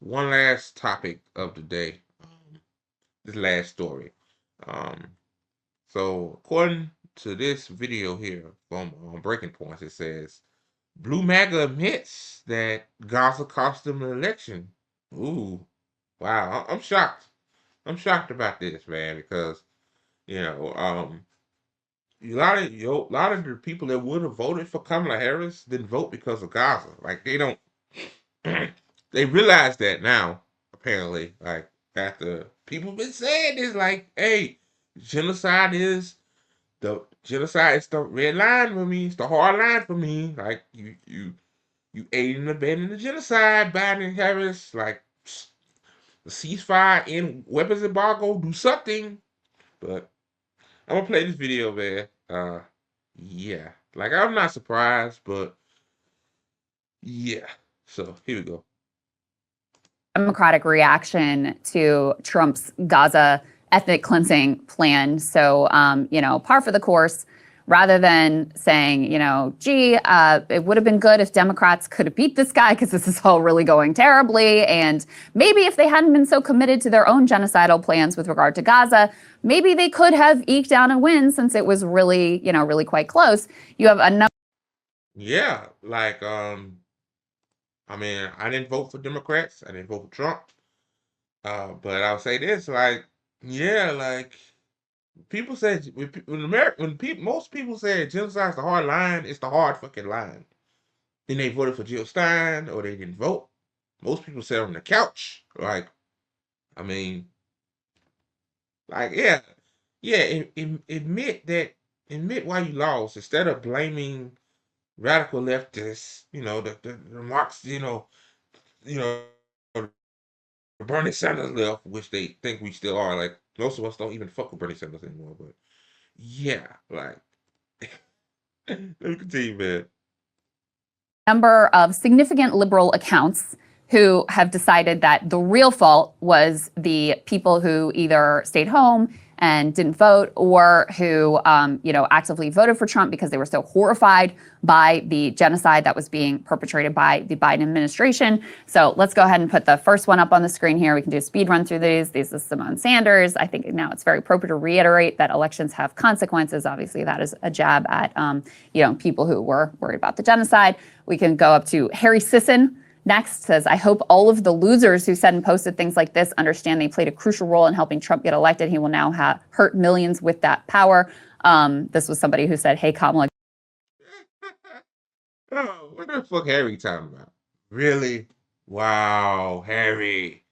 one last topic of the day. This last story. Um, so according to this video here from Breaking Points, it says Blue Maga admits that Gaza cost them an election. Ooh, wow! I'm shocked. I'm shocked about this, man, because you know, a lot of the people that would have voted for Kamala Harris didn't vote because of Gaza. Like they don't, they realize that now. Apparently, like after people been saying this, like, hey, genocide is genocide is the red line for me. It's the hard line for me. Like you aiding and abetting the genocide, Biden and Harris. Like the ceasefire and weapons embargo, do something. But I'm gonna play this video, man. Yeah, like I'm not surprised, but yeah. So here we go. Democratic reaction to Trump's Gaza ethnic cleansing plan. So, par for the course. Rather than saying, gee, it would have been good if Democrats could have beat this guy because this is all really going terribly. And maybe if they hadn't been so committed to their own genocidal plans with regard to Gaza, maybe they could have eked out a win since it was really, really quite close. You have a number. Yeah, like I mean, I didn't vote for Democrats. I didn't vote for Trump. But I'll say this, like, yeah, like people say most people say genocide's the hard line, it's the hard fucking line. Then they voted for Jill Stein or they didn't vote. Most people sat on the couch. Like, I mean, like, yeah, yeah, admit why you lost instead of blaming radical leftists, the Marx, you know, Bernie Sanders left, which they think we still are. Like most of us don't even fuck with Bernie Sanders anymore. But yeah, like let me continue, man. Number of significant liberal accounts who have decided that the real fault was the people who either stayed home and didn't vote or who, actively voted for Trump because they were so horrified by the genocide that was being perpetrated by the Biden administration. So let's go ahead and put the first one up on the screen here. We can do a speed run through these. This is Simone Sanders. I think now it's very appropriate to reiterate that elections have consequences. Obviously, that is a jab at, people who were worried about the genocide. We can go up to Harry Sisson. Next says, I hope all of the losers who said and posted things like this understand they played a crucial role in helping Trump get elected. He will now hurt millions with that power. This was somebody who said, hey, Kamala. Oh, what the fuck Harry talking about? Really? Wow, Harry.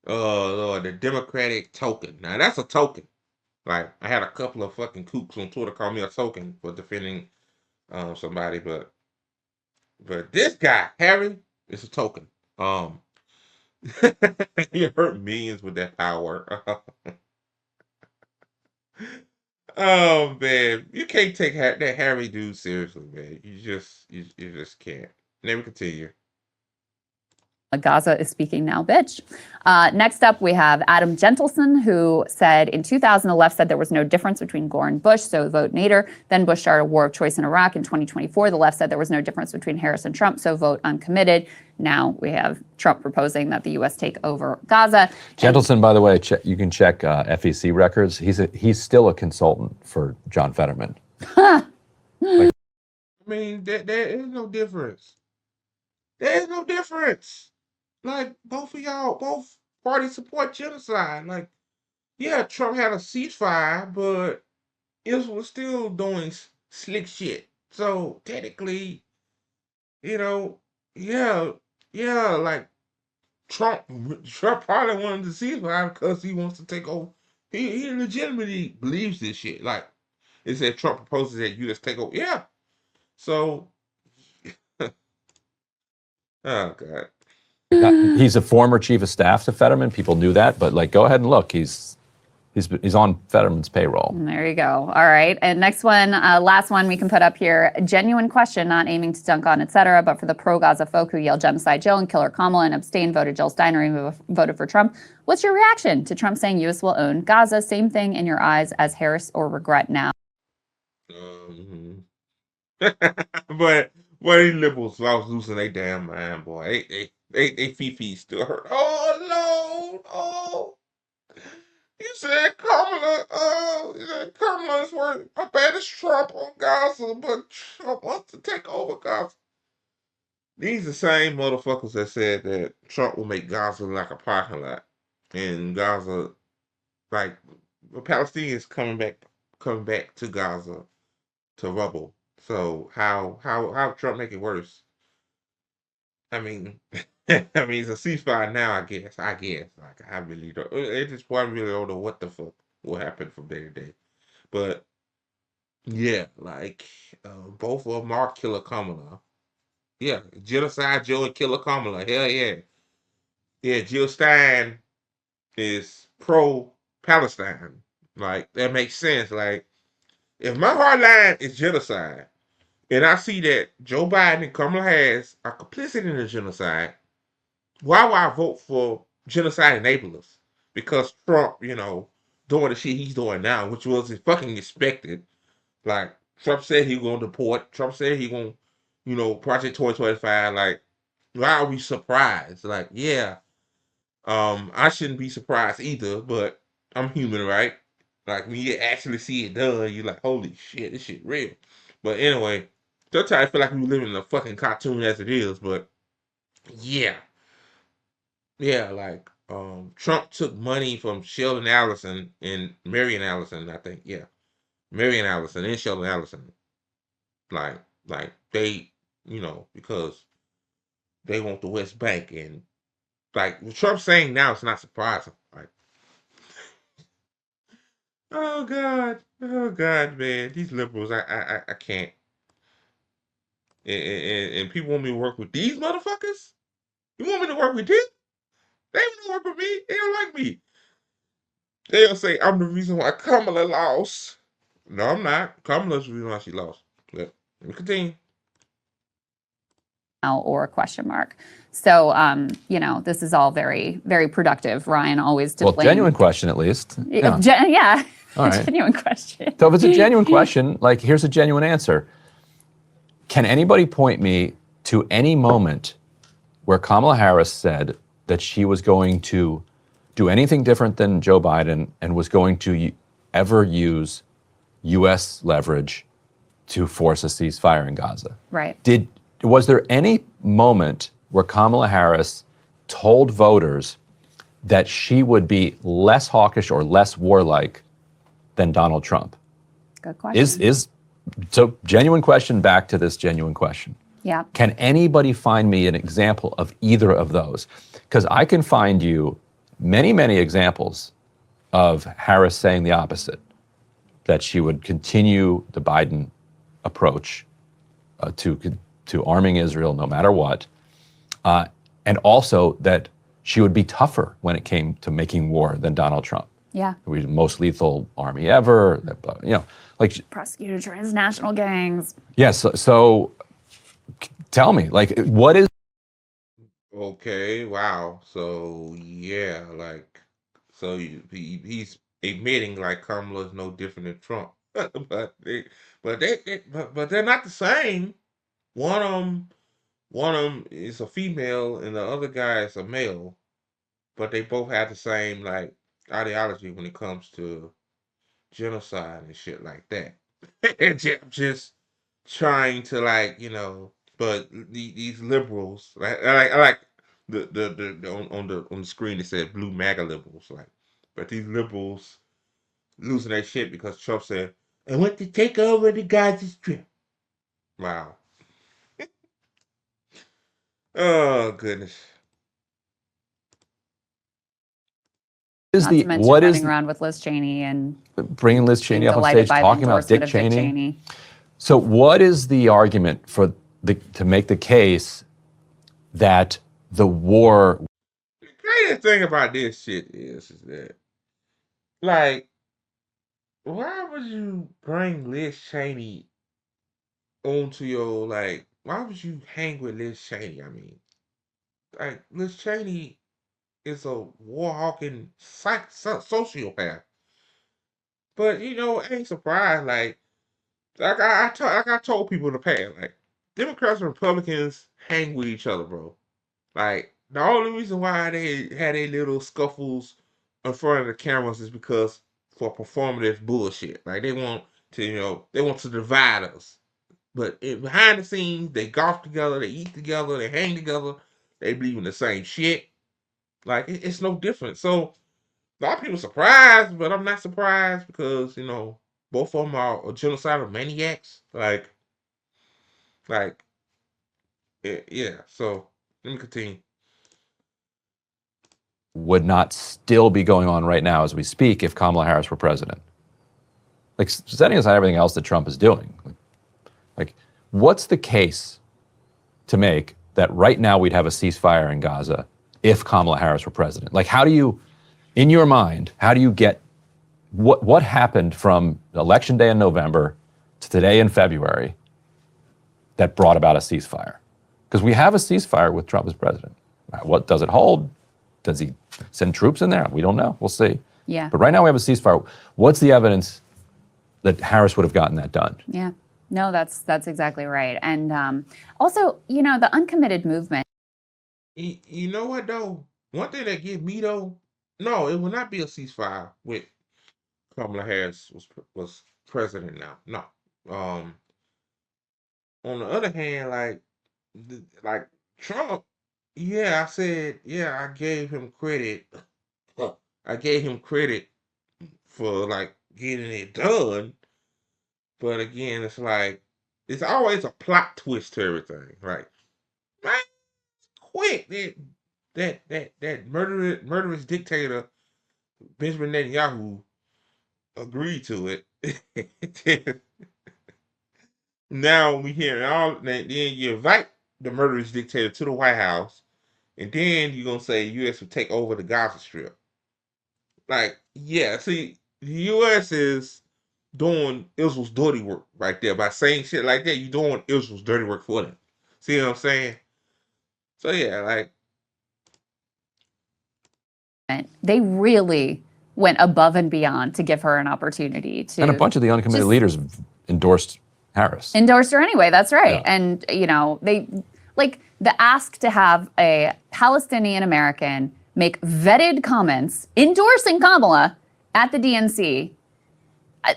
Oh, Lord, the Democratic token. Now, that's a token. Like, I had a couple of fucking kooks on Twitter call me a token for defending somebody, but this guy, Harry, is a token. He hurt millions with that power. Oh man, you can't take that Harry dude seriously, man. You just can't. Let me continue. Gaza is speaking now, bitch. Next up, we have Adam Gentleson, who said in 2000, the left said there was no difference between Gore and Bush, so vote Nader. Then Bush started a war of choice in Iraq. In 2024, the left said there was no difference between Harris and Trump, so vote uncommitted. Now we have Trump proposing that the U.S. take over Gaza. Gentleson, by the way, you can check FEC records. He's still a consultant for John Fetterman. I mean, there is no difference. There is no difference. Like, both parties support genocide. Like, yeah, Trump had a ceasefire, but Israel was still doing slick shit. So technically, yeah, like Trump probably wanted to ceasefire because he wants to take over. He legitimately believes this shit. Like, it said Trump proposes that U.S. take over. Yeah. So, oh God. He's a former chief of staff to Fetterman. People knew that, but go ahead and look. He's on Fetterman's payroll. There you go. All right. And next one, last one we can put up here. Genuine question, not aiming to dunk on, etc., but for the pro-Gaza folk who yelled genocide Jill and killer Kamala and abstained, voted Jill Steiner, and voted for Trump. What's your reaction to Trump saying U.S. will own Gaza? Same thing in your eyes as Harris or regret now? But these liberals lost losing their damn mind, boy. They Fifi still hurt. Oh no! Oh, you said Kamala. Oh, you said Kamala's worth. I bet it's Trump on Gaza, but Trump wants to take over Gaza. These the same motherfuckers that said that Trump will make Gaza like a parking lot, and Gaza, like the Palestinians coming back to Gaza to rubble. So how Trump make it worse? I mean, I mean it's a ceasefire now. I guess like I really don't. At this point, I really don't know what the fuck will happen from day to day. But yeah, like both of them are Killer Kamala. Yeah, genocide Joe and Killer Kamala. Hell yeah, yeah. Jill Stein is pro Palestine. Like that makes sense. Like if my hard line is genocide, and I see that Joe Biden and Kamala Harris are complicit in the genocide, why would I vote for genocide enablers? Because Trump, doing the shit he's doing now, which was fucking expected. Like Trump said he was gonna deport. Trump said he gonna, Project 2025. Like, why are we surprised? Like, yeah, I shouldn't be surprised either, but I'm human, right? Like when you actually see it done, you're like, holy shit, this shit real. But anyway, sometimes I feel like we live in a fucking cartoon as it is, but yeah. Yeah, like Trump took money from Sheldon Allison and Marion Allison, I think. Yeah. Marion Allison and Sheldon Allison. Like they, because they want the West Bank and like what Trump's saying now it's not surprising. Like, oh God. Oh God, man. These liberals, I can't. And people want me to work with these motherfuckers? You want me to work with them? They don't work with me. They don't like me. They'll say I'm the reason why Kamala lost. No, I'm not. Kamala's the reason why she lost. Let me continue. Or a question mark. So, this is all very, very productive. Ryan always to Well, blame. genuine question at least. Yeah. Yeah. All right. Genuine question. So if it's a genuine question, like here's a genuine answer. Can anybody point me to any moment where Kamala Harris said that she was going to do anything different than Joe Biden and was going to ever use U.S. leverage to force a ceasefire in Gaza? Right. Was there any moment where Kamala Harris told voters that she would be less hawkish or less warlike than Donald Trump? Good question. So genuine question back to this genuine question. Yeah. Can anybody find me an example of either of those? Because I can find you many, many examples of Harris saying the opposite, that she would continue the Biden approach to arming Israel no matter what, and also that she would be tougher when it came to making war than Donald Trump. Yeah. We the most lethal army ever, like Prosecuted transnational gangs. yes. So tell me, like, what is? Okay, wow. So yeah, like, so he's admitting like Kamala is no different than Trump, but they're not the same. One of them is a female, and the other guy is a male, but they both have the same like ideology when it comes to genocide and shit like that. And just trying to like but these liberals I like the on the screen it said blue MAGA liberals like, but these liberals losing their shit because Trump said I want to take over the Gaza Strip. Wow. Oh goodness. Not to mention running around with Liz Cheney and bringing Liz Cheney up on stage, talking about Dick Cheney. So what is the argument to make the case that the war? The crazy thing about this shit is that like, why would you bring Liz Cheney onto your like? Why would you hang with Liz Cheney? I mean, like Liz Cheney is a war hawking sociopath. But I ain't surprised. Like I told people in the past, like Democrats and Republicans hang with each other, bro. Like the only reason why they had a little scuffles in front of the cameras is because for performative bullshit. Like they want to, they want to divide us. But behind the scenes, they golf together, they eat together, they hang together, they believe in the same shit. Like it's no different. So a lot of people surprised, but I'm not surprised because both of them are genocidal maniacs. Like yeah. So let me continue. Would not still be going on right now as we speak if Kamala Harris were president. Like setting aside everything else that Trump is doing, like what's the case to make that right now we'd have a ceasefire in Gaza if Kamala Harris were president? Like how do you, in your mind, how do you get what happened from election day in November to today in February that brought about a ceasefire? Because we have a ceasefire with Trump as president. What does it hold? Does he send troops in there? We don't know. We'll see. Yeah. But right now we have a ceasefire. What's the evidence that Harris would have gotten that done? Yeah. No, that's exactly right. And also, the uncommitted movement. You know what though? One thing that get me though, no, it will not be a ceasefire with Kamala Harris was president now. No. On the other hand, like Trump, yeah, I said, yeah, I gave him credit. I gave him credit for like getting it done. But again, it's like it's always a plot twist to everything. Like, man, quick that murderous dictator Benjamin Netanyahu agreed to it. Now we hear then you invite the murderous dictator to the White House, and then you're gonna say U.S. will take over the Gaza Strip. Like, yeah, see, the U.S. is doing Israel's dirty work right there by saying shit like that. You're doing Israel's dirty work for them. See what I'm saying? So yeah, like They really went above and beyond to give her an opportunity to. And a bunch of the uncommitted leaders endorsed Harris. Endorsed her anyway. That's right. Yeah. And they like the ask to have a Palestinian American make vetted comments endorsing Kamala at the DNC.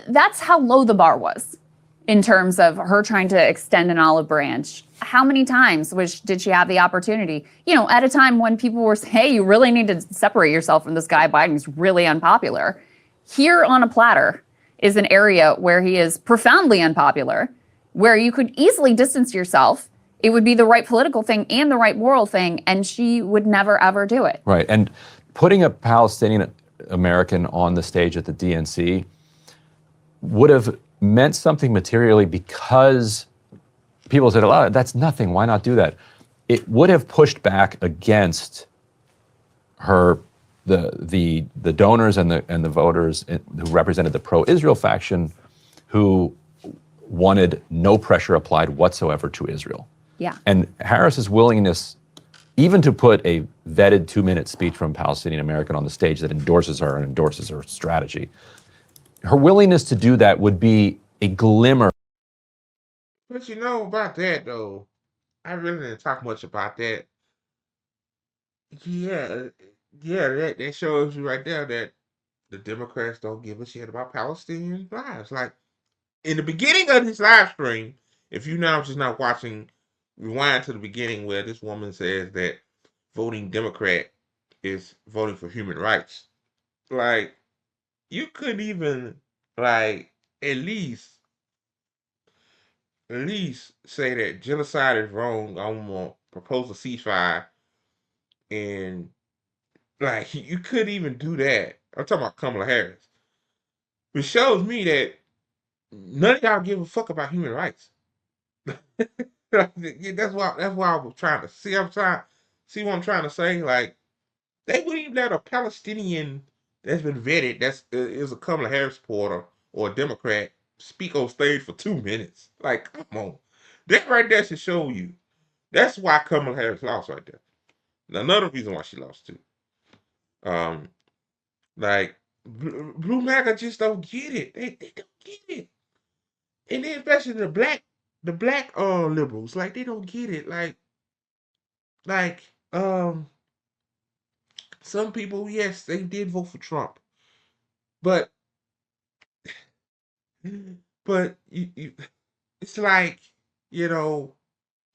That's how low the bar was in terms of her trying to extend an olive branch. How many times did she have the opportunity? At a time when people were saying, hey, you really need to separate yourself from this guy. Biden's really unpopular. Here on a platter is an area where he is profoundly unpopular, where you could easily distance yourself. It would be the right political thing and the right moral thing, and she would never, ever do it. Right. And putting a Palestinian American on the stage at the DNC would have meant something materially because people said, oh, that's nothing. Why not do that? It would have pushed back against her, the donors and the voters who represented the pro-Israel faction, who wanted no pressure applied whatsoever to Israel. Yeah. And Harris's willingness, even to put a vetted 2-minute speech from a Palestinian American on the stage that endorses her and endorses her strategy, her willingness to do that would be a glimmer. But about that though, I really didn't talk much about that. Yeah, that shows you right there that the Democrats don't give a shit about Palestinian lives. Like in the beginning of this live stream, if you now just not watching, rewind to the beginning where this woman says that voting Democrat is voting for human rights. Like you couldn't even like at least say that genocide is wrong. I'm gonna propose a ceasefire, and like you couldn't even do that. I'm talking about Kamala Harris, which shows me that none of y'all give a fuck about human rights. That's why I was trying to see. I'm trying see what I'm trying to say. Like they wouldn't even let a Palestinian that's been vetted, is a Kamala Harris supporter or a Democrat, speak on stage for 2 minutes. Like, come on, that right there should show you. That's why Kamala Harris lost right there. Another reason why she lost too. Um, like Blue Maga just don't get it. They don't get it, and then especially the black liberals, like they don't get it. Like some people, yes, they did vote for Trump, but you it's like, you know,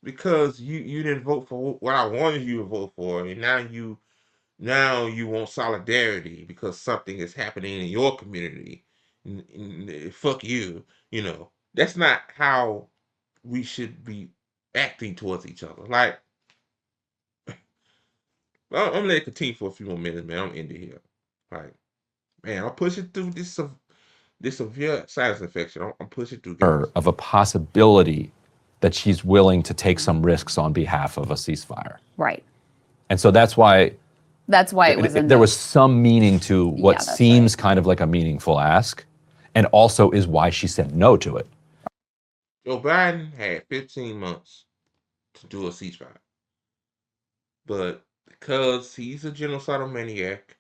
because you didn't vote for what I wanted you to vote for, and now you want solidarity because something is happening in your community. Fuck you, That's not how we should be acting towards each other. Like, I'm gonna let it continue for a few more minutes, man. I'm ending here. Like, man, I'm pushing through this severe sinus infection. I'm pushing through, guys. Of a possibility that she's willing to take some risks on behalf of a ceasefire. Right. And so that's why it was in there was some meaning to what that's seems kind of like a meaningful ask, and also is why she said no to it. Joe Biden had 15 months to do a ceasefire. But because he's a genocidal maniac,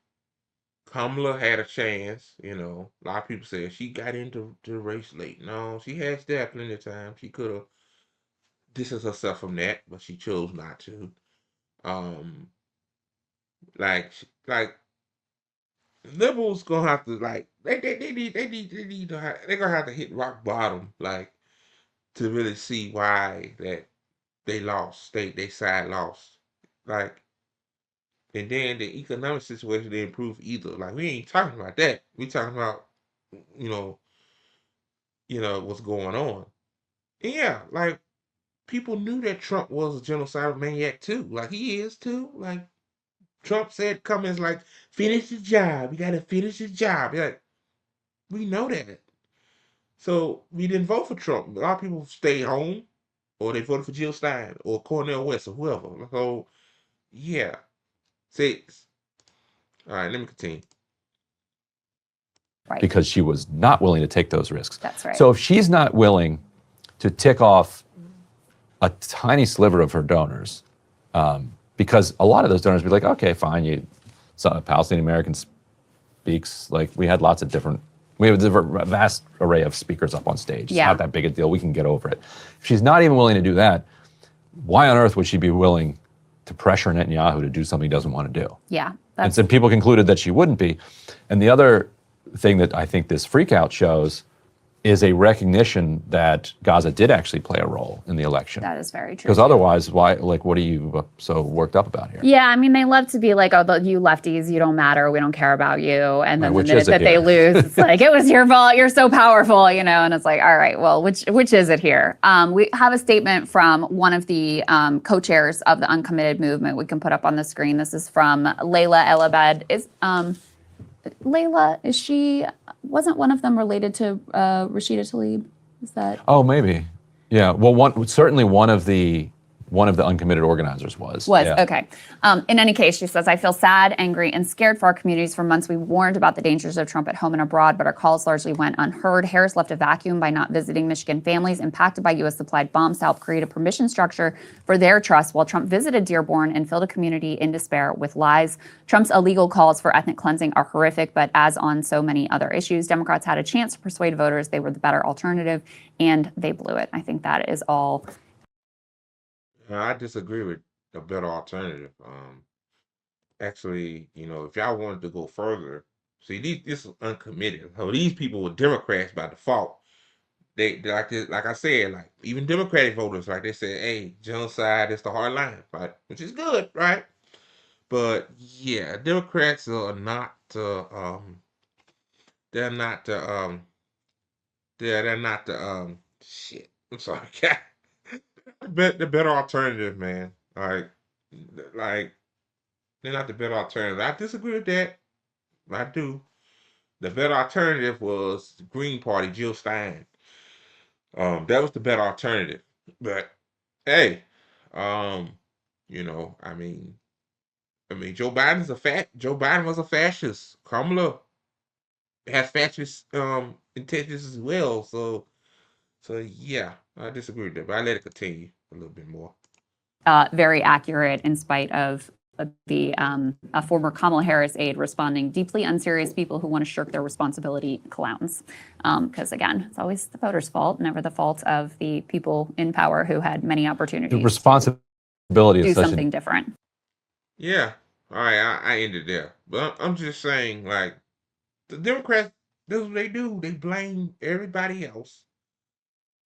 Kamala had a chance. A lot of people say she got into the race late. No, she had still plenty of time. She could have distanced herself from that, but she chose not to. Um, like liberals gonna have to, like, they're gonna have to hit rock bottom, like, to really see why that they lost. They side lost. Like, and then the economic situation didn't improve either. Like, we ain't talking about that. We talking about, you know, what's going on. And yeah, like, people knew that Trump was a genocidal maniac too. Like, he is too. Like, Trump said comments like, finish the job. You gotta finish the job. Like, we know that. So we didn't vote for Trump. A lot of people stayed home, or they voted for Jill Stein or Cornel West or whoever. So yeah. Six. All right, let me continue. Right. Because she was not willing to take those risks. That's right. So if she's not willing to tick off a tiny sliver of her donors, because a lot of those donors would be like, okay, fine, a Palestinian American speaks, like, we had a vast array of speakers up on stage. It's not that big a deal. We can get over it. If she's not even willing to do that, why on earth would she be willing to pressure Netanyahu to do something he doesn't want to do? Yeah. And so people concluded that she wouldn't be. And the other thing that I think this freakout shows is a recognition that Gaza did actually play a role in the election. That is very true. Because otherwise, why? Like, what are you so worked up about here? Yeah, I mean, they love to be like, oh, you lefties, you don't matter. We don't care about you. And then the minute that they lose, it's like, it was your fault. You're so powerful, And it's like, all right, well, which is it here? We have a statement from one of the co-chairs of the Uncommitted movement. We can put up on the screen. This is from Layla El-Abed. Layla, wasn't one of them related to Rashida Tlaib? Is that? Oh, maybe. Yeah. Well, certainly one of the uncommitted organizers was. Okay. In any case, she says, I feel sad, angry, and scared for our communities. For months, we warned about the dangers of Trump at home and abroad, but our calls largely went unheard. Harris left a vacuum by not visiting Michigan families impacted by U.S.-supplied bombs to help create a permission structure for their trust, while Trump visited Dearborn and filled a community in despair with lies. Trump's illegal calls for ethnic cleansing are horrific, but as on so many other issues, Democrats had a chance to persuade voters they were the better alternative, and they blew it. I think that is all. I disagree with a better alternative. Actually, if y'all wanted to go further, see, this is uncommitted. So these people were Democrats by default. They like this, like I said, like, even Democratic voters, like, they say, hey, genocide is the hard line, right? Which is good, right? But yeah, Democrats are not. They're not. They're not the. Shit. I'm sorry, the better alternative, man. Like, they're not the better alternative. I disagree with that. I do. The better alternative was the Green Party, Jill Stein. That was the better alternative. But hey, Joe Biden was a fascist. Kamala has fascist intentions as well. So yeah, I disagree with that. But I let it continue a little bit more. Very accurate, in spite of the a former Kamala Harris aide responding, deeply unserious people who want to shirk their responsibility, clowns. Because again, it's always the voters' fault, never the fault of the people in power who had many opportunities. The responsibility to is do something different. Yeah, All right, I ended there. But I'm just saying, like, the Democrats, this is what they do. They blame everybody else.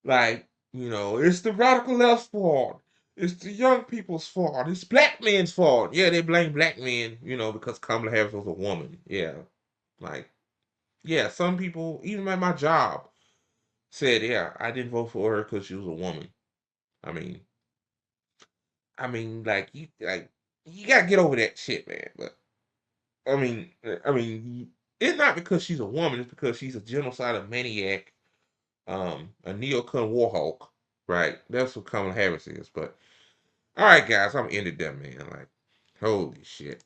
Like, it's the radical left's fault. It's the young people's fault. It's black men's fault. Yeah, they blame black men, because Kamala Harris was a woman. Yeah. Like, yeah, some people, even at my job, said, yeah, I didn't vote for her because she was a woman. I mean, like you gotta get over that shit, man. But it's not because she's a woman. It's because she's a genocidal maniac, a neocon war hawk, right? That's what Kamala Harris is. But all right, guys, I'm ended that, man. Like, holy shit.